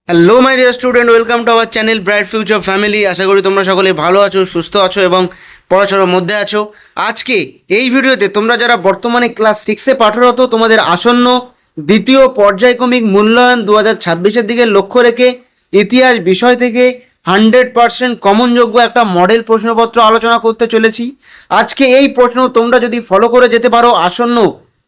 Hello my dear student, welcome to our channel bright future family. আশা করি তোমরা সকলে ভালো আছো, সুস্থ আছো এবং পড়াশোনার মধ্যে আছো। আজকে এই ভিডিওতে তোমরা যারা বর্তমানে ক্লাস 6-এ পাঠরত, তোমাদের আসন্ন দ্বিতীয় পর্যায়ক্রমিক মূল্যায়ন 2026-এর দিকে লক্ষ্য রেখে ইতিহাস বিষয় থেকে 100% কমনযোগ্য একটা মডেল প্রশ্নপত্র আলোচনা করতে চলেছি। আজকে এই প্রশ্ন তোমরা যদি ফলো করে যেতে পারো, আসন্ন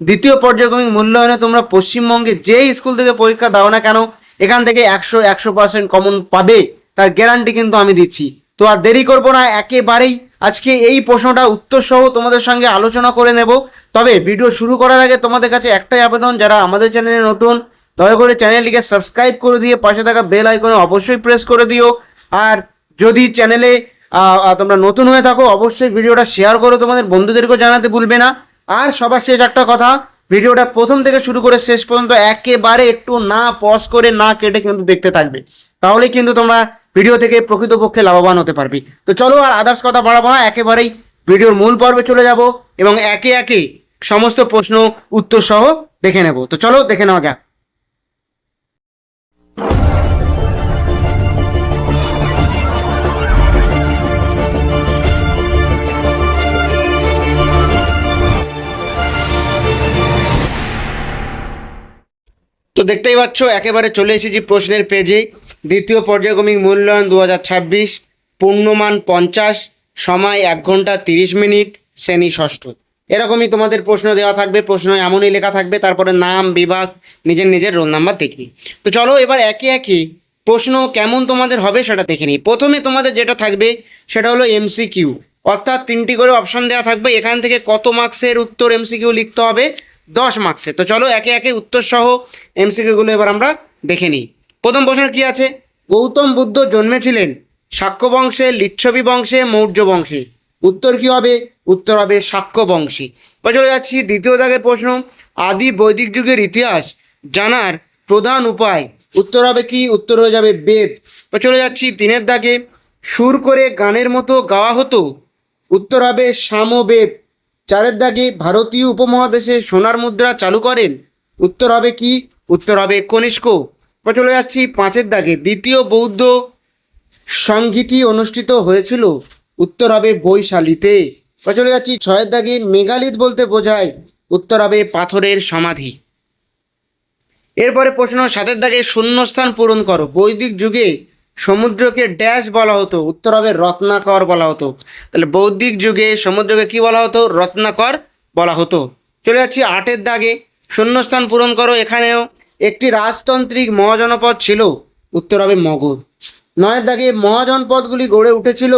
দ্বিতীয় পর্যায়ক্রমিক মূল্যায়নে তোমরা পশ্চিমবঙ্গে যেই স্কুল থেকে পরীক্ষা দাও না কেন, এখান থেকে 100% কমন পাবে, তার গ্যারান্টি কিন্তু আমি দিচ্ছি। তো আর দেরি করব না, একেবারেই আজকে এই প্রশ্নটা উত্তর সহ তোমাদের সঙ্গে আলোচনা করে নেব। তবে ভিডিও শুরু করার আগে তোমাদের কাছে একটাই আবেদন, যারা আমাদের চ্যানেলে নতুন, দয়া করে চ্যানেলটিকে সাবস্ক্রাইব করে দিয়ে পাশে থাকা বেল আইকনে অবশ্যই প্রেস করে দিও। আর যদি চ্যানেলে তোমরা নতুন হয়ে থাকো, অবশ্যই ভিডিওটা শেয়ার করো, তোমাদের বন্ধুদেরকেও জানাতে ভুলবে না। আর সবার শেষ একটা কথা, ভিডিওটা প্রথম থেকে শুরু করে শেষ পর্যন্ত একেবারে একটু না পজ করে, না কেটে কিন্তু দেখতে থাকবে, তাহলে কিন্তু তোমরা ভিডিও থেকে প্রকৃতপক্ষে লাভবান হতে পারবে। তো চলো, আর আদার্স কথা বাড়াবো না, একেবারেই ভিডিওর মূল পর্বে চলে যাব এবং একে একে সমস্ত প্রশ্ন উত্তর সহ দেখে নেব। তো চলো দেখে নেওয়া যাক। তো দেখতেই পাচ্ছ, একেবারে চলে এসেছি প্রশ্নের পেজে। দ্বিতীয় পর্যায়ক্রমিক মূল্যায়ন 2026, পূর্ণমান 50, সময় 1 ঘন্টা 30 মিনিট, শ্রেণী ষষ্ঠ। এরকমই তোমাদের প্রশ্ন দেওয়া থাকবে, প্রশ্ন এমনই লেখা থাকবে, তারপরে নাম, বিভাগ, নিজের রোল নাম্বার দেখবি। তো চলো এবার একে একে প্রশ্ন কেমন তোমাদের হবে সেটা দেখে নিই। প্রথমে তোমাদের যেটা থাকবে সেটা হলো এমসিকিউ, অর্থাৎ 3টি করে অপশান দেওয়া থাকবে। এখান থেকে কত মার্কসের উত্তর এমসিকিউ লিখতে হবে? 10 মার্কসে। তো চলো একে একে উত্তর সহ এমসিকিউগুলো এবার আমরা দেখে নিই। প্রথম প্রশ্ন কি আছে? গৌতম বুদ্ধ জন্মেছিলেন শাক্য বংশে, লিচ্ছবি বংশে, মৌর্য বংশে? উত্তর কি হবে? উত্তর হবে শাক্য বংশী। এবার চলে যাচ্ছি দ্বিতীয় দাগের প্রশ্ন, আদি বৈদিক যুগের ইতিহাস জানার প্রধান উপায়? উত্তর হবে কি? উত্তর হয়ে যাবে বেদ। এবার চলে যাচ্ছি 3-এর দাগে, সুর করে গানের মতো গাওয়া হতো? উত্তর হবে সামবেদ। 4-এর দাগে, ভারতীয় উপমহাদেশে সোনার মুদ্রা চালু করেন? উত্তর হবে কি? উত্তর হবে কনিষ্ক। এবার চলে যাচ্ছি 5-এর দাগে, দ্বিতীয় বৌদ্ধ সংগীতি অনুষ্ঠিত হয়েছিল? উত্তর হবে বৈশালীতে। এবার চলে যাচ্ছি 6-এর দাগে, মেগালিথ বলতে বোঝায়? উত্তর হবে পাথরের সমাধি। এরপরে প্রশ্ন 7-এর দাগে, শূন্যস্থান পূরণ করো। বৈদিক যুগে সমুদ্রকে ড্যাশ বলা হতো? উত্তর হবে রত্নাকর বলা হতো। তাহলে বৈদিক যুগে সমুদ্রকে কি বলা হতো? রত্নাকর বলা হতো। চলে যাচ্ছি 8-এর দাগে, শূন্যস্থান পূরণ করো। এখানেও একটি রাজতান্ত্রিক মহাজনপদ ছিল? উত্তর হবে মগধ। 9-এর দাগে, মহাজনপদগুলি গড়ে উঠেছিল?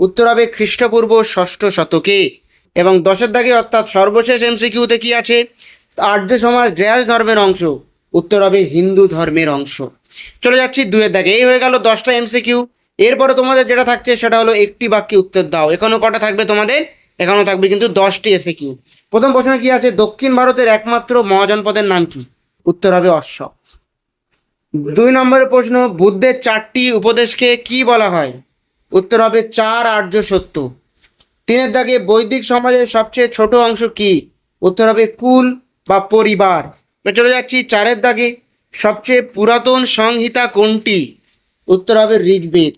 উত্তর হবে খ্রিস্টপূর্ব 6ষ্ঠ শতকে। এবং 10-এর দাগে, অর্থাৎ সর্বশেষ এমসিকিউতে কি আছে? আর্য সমাজ ড্যাশ ধর্মের অংশ? উত্তর হবে হিন্দু ধর্মের অংশ। চলে যাচ্ছি 2-এর দাগে। এই হয়ে গেল 10টা এমসিকিউ। এরপরে তোমাদের যেটা থাকছে সেটা হলো একটি বাক্যে উত্তর দাও। এখানেও কটা থাকবে তোমাদের? এখানেও থাকবে কিন্তু 10টি এমসিকিউ। প্রথম প্রশ্ন কি আছে? দক্ষিণ ভারতের একমাত্র মহাজনপদের নাম কি? উত্তর হবে অশ্বক। 2 নম্বরের প্রশ্ন, বুদ্ধের 4টি উপদেশকে কি বলা হয়? উত্তর হবে 4 আর্য সত্য। 3-এর দাগে, বৈদিক সমাজের সবচেয়ে ছোট অংশ কি? উত্তর হবে কুল বা পরিবার। চলে যাচ্ছি 4-এর দাগে, সবচেয়ে পুরাতন সংহিতা কোনটি? উত্তর হবে ঋগ্বেদ।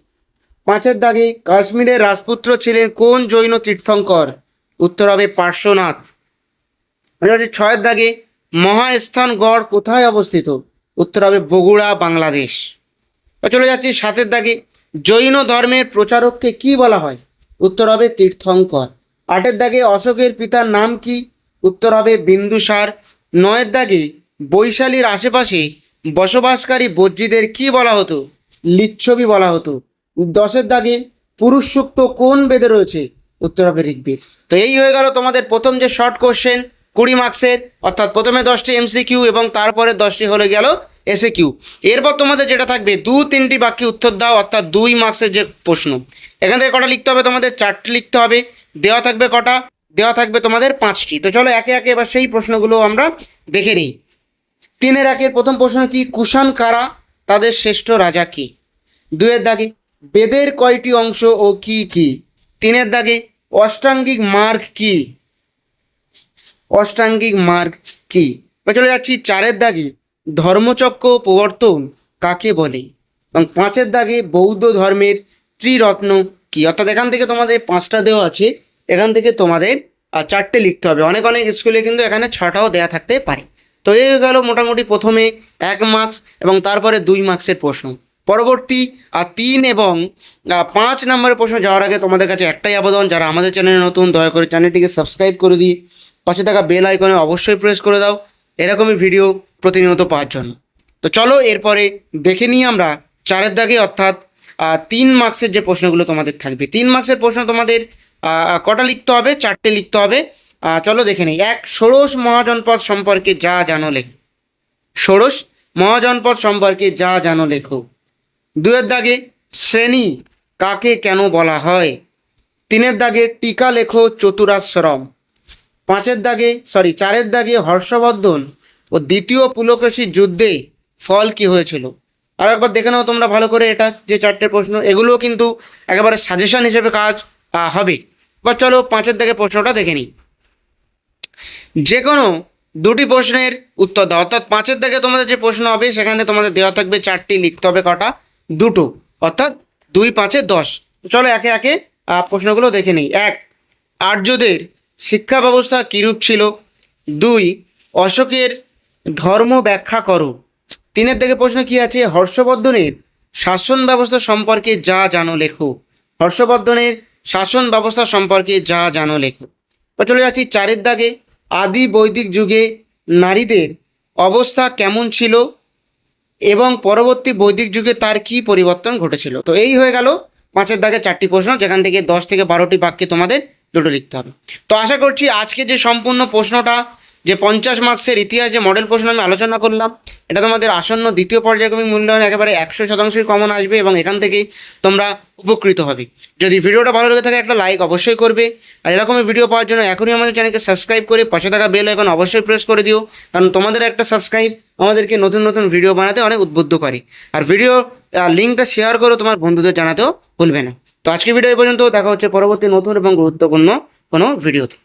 5-এর দাগে, কাশ্মীরের রাজপুত্র ছিলেন কোন জৈন তীর্থঙ্কর? উত্তর হবে পার্শ্বনাথ। 6-এর দাগে, মহাস্থানগড় কোথায় অবস্থিত? উত্তর হবে বগুড়া, বাংলাদেশ। চলে যাচ্ছি 7-এর দাগে, জৈন ধর্মের প্রচারককে কি বলা হয়? উত্তর হবে তীর্থঙ্কর। 8-এর দাগে, অশোকের পিতার নাম কি? উত্তর হবে বিন্দুসার। 9-এর দাগে, বৈশালীর আশেপাশে বসবাসকারী বজ্রীদের কি বলা হতো? লিচ্ছবি বলা হতো। 10-এর দাগে, পুরুষ সূক্ত কোন বেদে রয়েছে? উত্তর হবে ঋগ্বেদ। তো এই হয়ে গেল তোমাদের প্রথম যে শর্ট কোশ্চেন 20 মার্কসের, অর্থাৎ প্রথমে 10টি এমসিকিউ এবং তারপরে 10টি হলে গেল এসএকিউ। এরপর তোমাদের যেটা থাকবে, 2-3টি বাক্যে উত্তর দাও, অর্থাৎ 2 মার্কসের যে প্রশ্ন। এখান থেকে কটা লিখতে হবে তোমাদের? 4টি লিখতে হবে। দেওয়া থাকবে কটা? দেওয়া থাকবে তোমাদের 5টি। তো চলো একে একে এবার সেই প্রশ্নগুলো আমরা দেখে নিই। 3-এর একের প্রথম প্রশ্ন কি? কুষাণ কারা? তাদের শ্রেষ্ঠ রাজা কি? 2-এর দাগে, বেদের কয়টি অংশ ও কি কি? 3-এর দাগে, অষ্টাঙ্গিক মার্গ কি? অষ্টাঙ্গিক মার্গ কি? চলে যাচ্ছি 4-এর দাগে, ধর্মচক্র প্রবর্তন কাকে বলে? এবং 5-এর দাগে বৌদ্ধ ধর্মের ত্রিরত্ন কি? অর্থাৎ এখান থেকে তোমাদের 5টা দেওয়া আছে, এখান থেকে তোমাদের 4টে লিখতে হবে। অনেক স্কুলে কিন্তু এখানে 6টাও দেওয়া থাকতে পারে। তো এই হয়ে গেল মোটামুটি প্রথমে 1 মার্কস এবং তারপরে 2 মার্কসের প্রশ্ন। পরবর্তী 3 এবং 5 নম্বরের প্রশ্ন যাওয়ার আগে তোমাদের কাছে একটাই আবেদন, যারা আমাদের চ্যানেলে নতুন দয়া করে চ্যানেলটিকে সাবস্ক্রাইব করে দিই, পাশে থাকা বেল আইকনে অবশ্যই প্রেস করে দাও এরকমই ভিডিও প্রতিনিয়ত পাওয়ার জন্য। তো চলো এরপরে দেখে নিই আমরা 4-এর দাগে অর্থাৎ 3 মার্কসের যে প্রশ্নগুলো তোমাদের থাকবে। 3 মার্কসের প্রশ্ন তোমাদের কটা লিখতে হবে? 4টে লিখতে হবে। চলো দেখে নিই। 1, ষোড়শ মহাজনপদ সম্পর্কে যা জানো লেখো। ষোড়শ মহাজনপদ সম্পর্কে যা জানো লেখো। 2-এর দাগে শ্রেণী কাকে কেন বলা হয়? 3-এর দাগে টিকা লেখো চতুরাশ্রম। 4-এর দাগে হর্ষবর্ধন ও দ্বিতীয় পুলকেশীর যুদ্ধে ফল কি হয়েছিল? আর একবার দেখে নাও তোমরা ভালো করে, এটা যে 4টে প্রশ্ন এগুলোও কিন্তু একেবারে সাজেশন হিসেবে কাজ হবে। বা চলো 5-এর দাগে প্রশ্নটা দেখে নিই। যে কোনো 2টি প্রশ্নের উত্তর দাও। অর্থাৎ 5-এর দাগে তোমাদের যে প্রশ্ন হবে সেখানে তোমাদের দেওয়া থাকবে 4টি, লিখতে হবে কটা? 2টো, অর্থাৎ 2 5 10। চলো একে একে প্রশ্নগুলো দেখে নিই। 1, আর্যদের শিক্ষা ব্যবস্থা কীরূপ ছিল? 2, অশোকের ধর্ম ব্যাখ্যা করো। 3-এর দিকে প্রশ্ন কি আছে? হর্ষবর্ধনের শাসন ব্যবস্থা সম্পর্কে যা জানো লেখো। হর্ষবর্ধনের শাসন ব্যবস্থা সম্পর্কে যা জানো লেখো। বা চলে যাচ্ছি 4-এর দাগে, আদি বৈদিক যুগে নারীদের অবস্থা কেমন ছিল এবং পরবর্তী বৈদিক যুগে তার কি পরিবর্তন ঘটেছিল। তো এই হয়ে গেল 5-এর দাগে 4টি প্রশ্ন, যেখান থেকে 10 থেকে 12টি বাক্যে তোমাদের 2টো লিখতে হবে। তো আশা করছি আজকে যে সম্পূর্ণ প্রশ্নটা, যে 50 মার্কসের ইতিহাস যে মডেল প্রশ্ন আমি আলোচনা করলাম, এটা তোমাদের আসন্ন দ্বিতীয় পর্যায়ক্রমিক মূল্যায়ন একেবারে 100%ই কমন আসবে এবং এখান থেকেই তোমরা উপকৃত হবে। যদি ভিডিওটা ভালো লেগে থাকে একটা লাইক অবশ্যই করবে, আর এরকমই ভিডিও পাওয়ার জন্য এখনই আমাদের চ্যানেলকে সাবস্ক্রাইব করে পাশে থাকা বেল আইকন অবশ্যই প্রেস করে দিও, কারণ তোমাদের একটা সাবস্ক্রাইব আমাদেরকে নতুন নতুন ভিডিও বানাতে অনেক উদ্বুদ্ধ করে। আর ভিডিও লিঙ্কটা শেয়ার করো তোমার বন্ধুদের জানাতেও ভুলবে না। তো আজকে ভিডিও এই পর্যন্ত, দেখা হচ্ছে পরবর্তী নতুন এবং গুরুত্বপূর্ণ কোনো ভিডিওতে।